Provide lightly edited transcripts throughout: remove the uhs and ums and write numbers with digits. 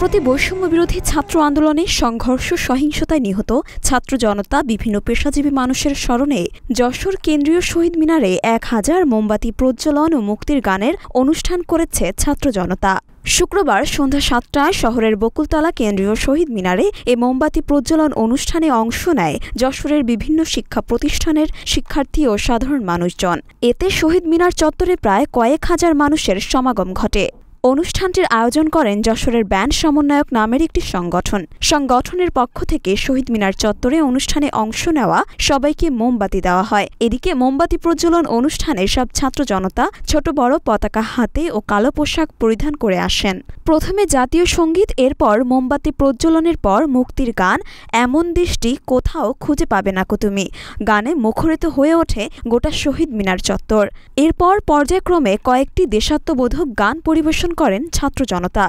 সম্প্রতি বৈষম্য বিরোধী ছাত্র আন্দোলনে সংঘর্ষ সহিংসতায় নিহত ছাত্র জনতা বিভিন্ন পেশাজীবী মানুষের স্মরণে যশোর কেন্দ্রীয় শহীদ মিনারে 1000 মোমবাতি প্রজ্বলন ও মুক্তির গানের অনুষ্ঠান করেছে ছাত্র জনতা। শুক্রবার সন্ধ্যা 7টায় শহরের বকুলতলা কেন্দ্রীয় শহীদ মিনারে এ মোমবাতি প্রজ্বলন অনুষ্ঠানে অংশ নেয় যশোরের বিভিন্ন শিক্ষা প্রতিষ্ঠানের শিক্ষার্থী ও সাধারণ মানুষজন। এতে শহীদ মিনার চত্বরে প্রায় কয়েক হাজার মানুষের সমাগম ঘটে। অনুষ্ঠানটির আয়োজন করেন যশোরের ব্যান্ড সমন্বয়ক নামের একটি সংগঠন। সংগঠনের পক্ষ থেকে শহীদ মিনার চত্বরে অনুষ্ঠানে অংশ নেওয়া সবাইকে মোমবাতি দেওয়া হয়। এদিকে মোমবাতি প্রজ্বলন অনুষ্ঠানে সব ছাত্র জনতা ছোট বড় পতাকা হাতে ও কালো পোশাক পরিধান করে আসেন। প্রথমে জাতীয় সঙ্গীত, এরপর মোমবাতি প্রজ্বলনের পর মুক্তির গান এমন দেশটি কোথাও খুঁজে পাবে না তুমি গানে মুখরিত হয়ে ওঠে গোটা শহীদ মিনার চত্বর। এরপর পর্যায়ক্রমে কয়েকটি দেশাত্মবোধক গান পরিবেশন করেন ছাত্র জনতা।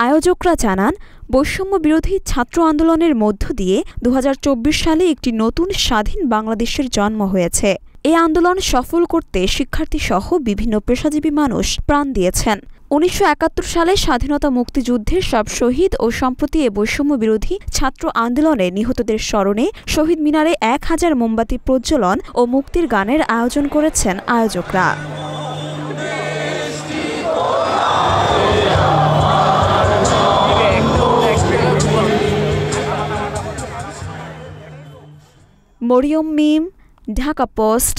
আয়োজকরা জানান, বৈষম্য বিরোধী ছাত্র আন্দোলনের মধ্য দিয়ে 2024 সালে একটি নতুন স্বাধীন বাংলাদেশের জন্ম হয়েছে। এই আন্দোলন সফল করতে শিক্ষার্থীসহ বিভিন্ন পেশাজীবী মানুষ প্রাণ দিয়েছেন। 1971 সালে স্বাধীনতা মুক্তিযুদ্ধের সব শহীদ ও সম্প্রতি এ বৈষম্য বিরোধী ছাত্র আন্দোলনে নিহতদের স্মরণে শহীদ মিনারে 1000 মোমবাতি প্রজ্বলন ও মুক্তির গানের আয়োজন করেছেন আয়োজকরা। মরিয়ম মিম, ঢাকা পোস্ট।